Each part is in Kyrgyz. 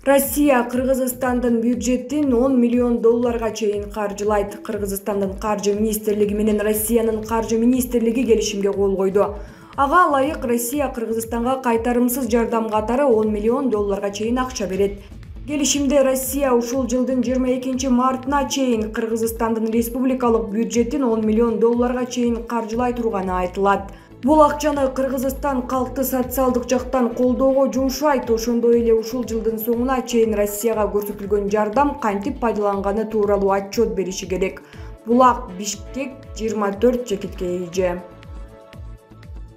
Россия Кыргызстандын бюджетин 10 миллион долларга чейин каржылайт. Кыргызстандын каржы министрлиги менен Россиянын каржы министрлиги келишимге кол койду. Ага ылайык Россия Кыргызстанга кайтарымсыз жардам катары 10 миллион долларга чейин акча берет. Келишимде Россия ушул жылдын 22 мартына чейин Кыргызстандын республикалык бюджетин 10 миллион долларга чейин каржылай турганы айтылат. Бул акчаны Кыргызстан калкты социалдык жактан колдоого жумшайт. Ошондой эле ушул жылдын соңуна чейин Россияга көрсөтүлгөн жардам кантип пайдаланганы тууралуу отчет бериши керек. Булак Бишкек 24 чекитке ийже.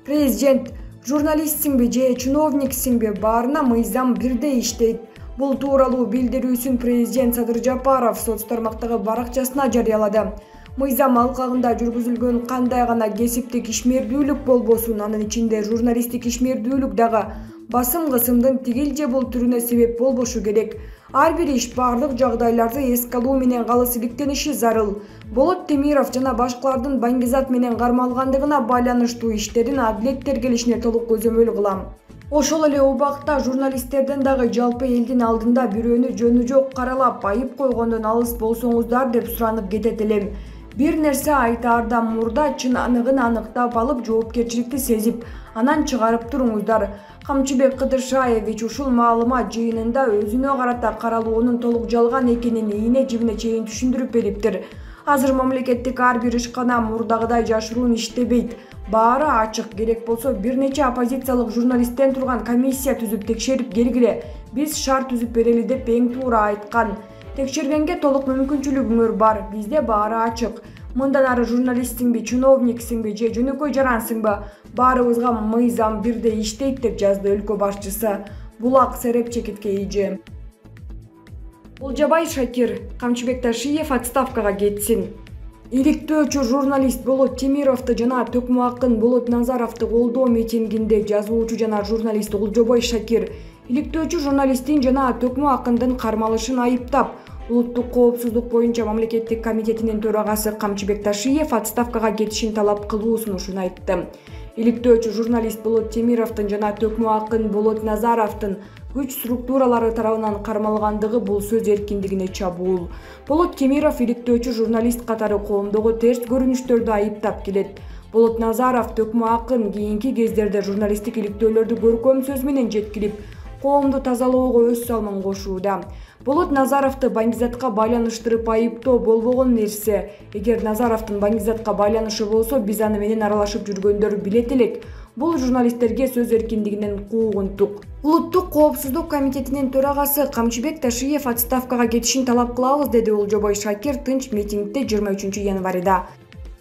Президент: журналистсиңби же чиновниксиңби, баарына мыйзам бирдей иштейт. Бул тууралуу билдирүүсүн президент Садыр Жапаров соц тармактагы баракчасына жарыялады. Мыйзам алкагында жүргүзүлгөн кандай гана кесиптик ишмердүүлүк болбосун, анын ичинде журналисттик ишмердүүлүк дагы басым кысымдын тигил же бул түрүнө себеп болбошу керек. Ар бир иш бардык жагдайларды эске алуу менен калыс иликтениши зарыл. Болот Темиров жана башкалардын Баңгизат менен кармалгандыгына байланыштуу иштерин адилет тергелишине толук көзөмөл кылам. Ошол эле убакта журналисттерден дагы жалпы элдин алдында бирөөнү жөнү жок каралап, айып койгондон алыс болсоңуздар деп суранып кетет элем. Бир нерсе айтаардан мурда чын аныгын аныктап алып, жоопкерчиликти сезип, анан чыгарып туруңуздар. Камчыбек Кыдыршаевич ушул маалымат жыйынында өзүнө карата каралуунун толук жалган экенин ийне жибине чейин түшүндүрүп бериптир. Азыр мамлекеттик ар бир ишкана мурдагыдай жашыруун иштебейт. Баары ачык. Керек болсо бир нече оппозициялык журналисттен турган комиссия түзүп текшерип келгиле. Биз шарт түзүп берели деп эң туура айткан. Текшергенге толук мүмкүнчүлүгүңөр бар. Бизде баары ачык. Мындан ары журналистсиңби, чиновниксиңби же жөнөкөй жарансыңбы, баарыбызга мыйзам бирдей иштейт деп жазды өлкө башчысы. Булак Сереп чекитке ийже. Олжобай Шакир: Камчыбек Ташиев отставкага кетсин. Иликтөөчү журналист Болот Темировду жана Төкмө Акын Болот Назаровду колдоо митингинде жазуучу жана журналист Олжобай Шакир иликтөөчү журналисттин жана Төкмө Акындын кармалышын айыптап, улуттук коопсуздук боюнча мамлекеттик комитетинин төрагасы Камчыбек Ташиев отставкага кетишин талап кылуу сунушун айтты. Иликтөөчү журналист Болот Темировдун жана Төкмө Акын Болот Назаровдун күч структуралары тарабынан кармалгандыгы бул сөз эркиндигине чабуул. Болот Темиров иликтөөчү журналист катары коомдогу терс көрүнүштөрдү айыптап келет. Болот Назаров, Төкмө Акын кийинки кездерде журналисттик иликтөөлөрдү көркөм сөз менен жеткирип, коомду тазалоого өз салымын кошууда. Болот Назаровду Баңгизатка байланыштырып айыптоо болбогон нерсе. Эгер Назаровдун Баңгизатка байланышы болсо, биз аны менен аралашып жүргөндөр билет элек. Бул журналисттерге сөз эркиндигинен куугунтук. Улуттук коопсуздук комитетинин төрагасы Камчыбек Ташиев отставкага кетишин талап кылабыз, деди Олжобай Шакир тынч митингде 23 январда.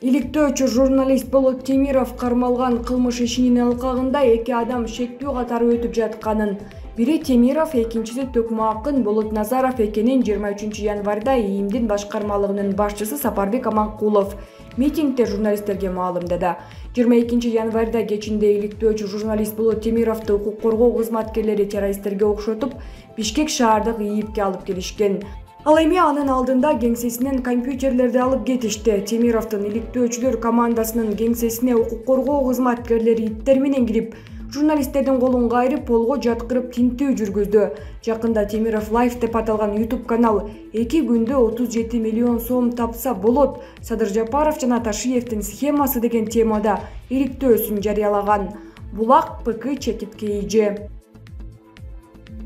Иликтөөчү журналист Болот Темиров кармалган кылмыш ишинин алкагында 2 адам шектүү катары өтүп жатканын, бири Темиров, экинчиси Төкмө Акын Болот Назаров экенин 23 январда ИИМдин башкармалыгынын башчысы Сапарбек Аманкулов митингде журналисттерге маалымдады. 22 январда кечинде иликтөөчү журналист Болот Темировду укук коргоо кызматкерлери террористтерге окшотуп, Бишкек шаардык ИИБке алып келишкен. Ал эми анын алдында кеңсесинен компьютерлерди алып кетишти. Темировдун иликтөөчүлөр командасынын кеңсесине укук коргоо кызматкерлери иттер менен кирип, журналисттердин колун кайрып, полго жаткырып тинтүү жүргүздү. Жакында Темиров Live деп аталган YouTube канал 2 күндө 37 миллион сом тапса болот, Садыр Жапаров жана Ташиевдин схемасы деген темада иликтөөсүн жарыялаган. Булак ПК чекитке ийже.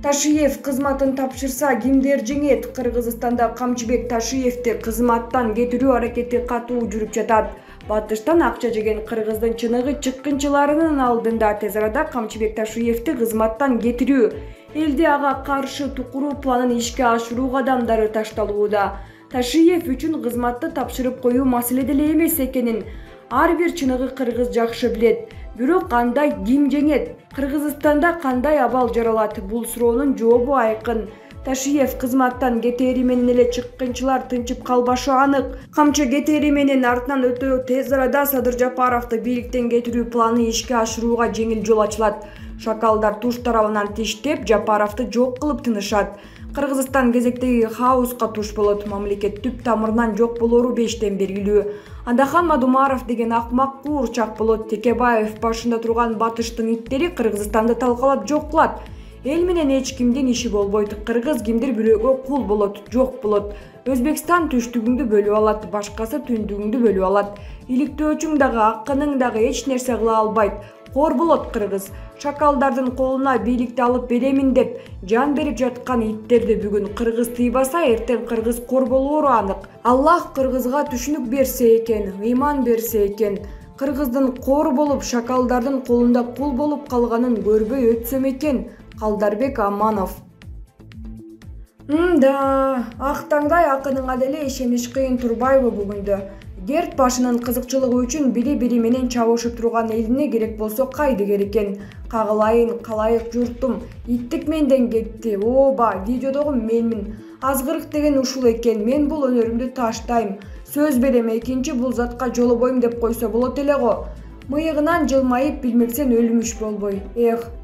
Ташиев кызматын тапшырса кимдер жеңет? Кыргызстанда Камчыбек Ташиевди кызматтан кетирүү аракети катуу жүрүп жатат. Батыштан акча жеген кыргыздын чыныгы чыккынчыларынын алдында тез арада Камчыбек Ташиевди кызматтан кетирүү, элди ага каршы тукуруу планын ишке ашыруу кадамдары ташталууда. Ташиев үчүн кызматты тапшырып коюу маселе деле эмес экенин ар бир чыныгы кыргыз жакшы билет. Бирок кандай ким жеңет? Кыргызстанда кандай абал жаралат? Бул суроонун жообу айкын. Ташиев кызматтан кетери менен эле чыккынчылар тынчып калбашы анык. Камчы кетери менен артынан өтө тез арада Садыр Жапаровду бийликтен кетирүү планы ишке ашырууга жеңил жол ачылат. Шакалдар туш тарабынан тиштеп, Жапаровду жок кылып тынышат. Кыргызстан кезектеги хаоска туш болот. Мамлекет түп тамырынан жок болору бештен белгилүү. Андахан Мадумаров деген акмак куурчак болот. Текебаев башында турган батыштын иттери Кыргызстанды талкалап жок кылат. Эл менен эч кимдин иши болбойт. Кыргыз кимдир бирөөгө кул болот, жок болот. Өзбекстан түштүгүңдү бөлүп алат, башкасы түндүгүңдү бөлүп алат. Иликтөөчүң дагы, акының дагы эч нерсе кыла албайт. Кор болот кыргыз. Шакалдардын колуна бийликти алып беремин деп жан берип жаткан иттерди бүгүн кыргыз тыйбаса, эртең кыргыз кор болоору анык. Аллах кыргызга түшүнүк берсе экен, ыйман берсе экен. Кыргыздын кор болуп, шакалдардын колунда кул болуп калганын көрбөй өтсөм экен. Калдарбек Аманов. Ак таңдай акыныңа деле ишениш кыйын турбайбы бүгүндө? Герт башынын кызыкчылыгы үчүн бири-бири менен чабышып турган элине керек болсо кайдыгер экен. Кагылайын, калайык журтум, иттик менден кетти. Ооба, видеодогу менмин. Азгырык деген ушул экен. Мен бул өнөрүмдү таштайм. Сөз берем, экинчи бул затка жолобойм деп койсо болот эле го. Мыйыгынан жылмайып билмексен өлүмүш болбой.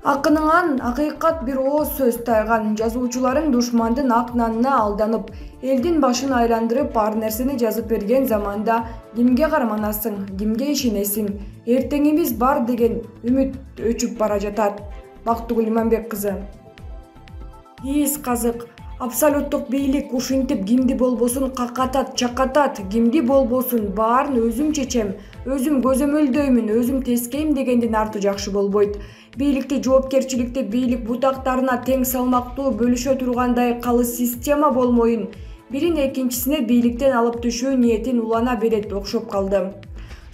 Акыныңан акыйкат бир ооз сөз тайган. Жазуучуларың душмандын ак нанына алданып, элдин башын айландырып, ар нерсени жазып берген заманда кимге карманасың, кимге ишенесиң? Эртеңибиз бар деген үмүт өчүп бара жатат. Бактыгүл Иманбек кызы. Ийиз казык. Абсолюттук бийлик ушинтип кимди болбосун какатат, чакатат, кимди болбосун баарын өзүм чечем, өзүм көзөмөлдөймүн, өзүм тескейм дегендин арты жакшы болбойт. Бийликти, жоопкерчиликти бийлик бутактарына тең салмактуу бөлүшө тургандай калыс система болмоюн, бирин экинчисине бийликтен алып түшүү ниетин улана берет окшоп калды.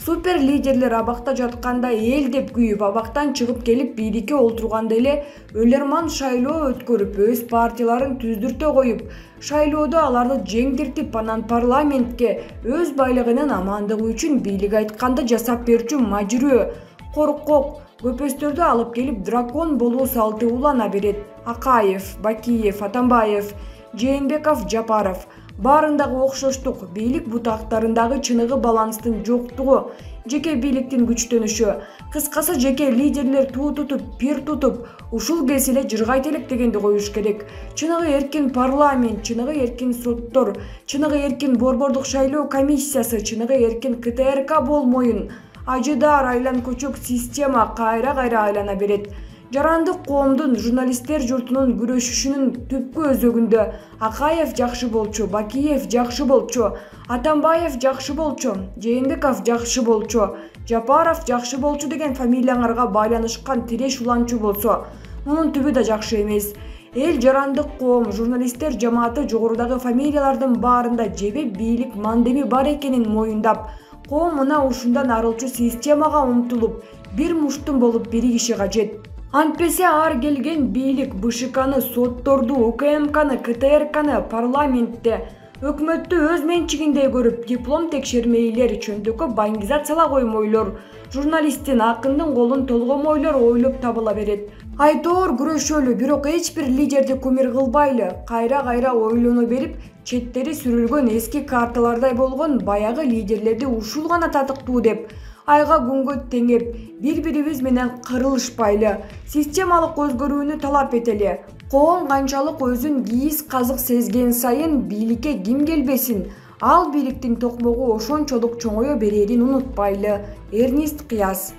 Супер лидерлер абакта жатканда эл деп күйүп, абактан чыгып келип бийликке олтурганда эле өлөрман шайлоо өткөрүп, өз партияларын түздүртө коюп, шайлоодо аларды жеңдиртип, анан парламентке өз байлыгынын амандыгы үчүн бийлик айтканды жасап берчү мажүрөө, коркок, көпөстөрдү алып келип дракон болуу салты улана берет. Акаев, Бакиев, Атамбаев, Жээнбеков, Жапаров. Баарындагы окшоштук, бийлик бутактарындагы чыныгы баланстын жоктугу, жеке бийликтин күчтөнүшү. Кыскасы жеке лидерлер туу тутуп, пир тутуп, ушул келсе эле жыргайт элек дегенди коюш керек. Чыныгы эркин парламент, чыныгы эркин соттор, чыныгы эркин борбордук шайлоо комиссиясы, чыныгы эркин КТРК болмоюн. Ажыдар айлан көчөк система кайра-кайра айлана берет. Жарандык коомдун, журналисттер журтунун күрөшүшүнүн түпкү өзөгүндө Акаев жакшы болчу, Бакиев жакшы болчу, Атамбаев жакшы болчу, Жээнбеков жакшы болчу, Жапаров жакшы болчу деген фамилияңарга байланышкан тиреш уланчу болсо, мунун түбү да жакшы эмес. Эл, жарандык коом, журналисттер жамааты жогорудагы фамилиялардын баарында жебе бийлик мандеби бар экенин моюндап, коом мына ушундан арылчу системага умтулуп, бир муштум болуп биригиши кажет. Антпесе ар келген бийлик БШКны, сотторду, УКМКны, КТРКны, парламентте, өкмөттү өз менчигинде көрүп, диплом текшермейлер, чөндөккө баңгизациялап коймойлор, журналисттин, акындын колун толгомойлор ойлоп табыла берет. Айтоор күрөшөлү, бирок эч бир лидерди кумир кылбайлы, кайра-кайра ойлоно берип, четтери сүрүлгөн эски карталардай болгон баягы лидерлерди ушул гана татыктуу деп, айга күнгө теңеп, бири-бирибиз менен кырылышпайлы, системалык өзгөрүүнү талап этели. Коом канчалык өзүн кийиз казык сезген сайын бийликке ким келбесин, ал бийликтин токмогу ошончолук чоңое берерин унутпайлы. Эрнист Кыяз.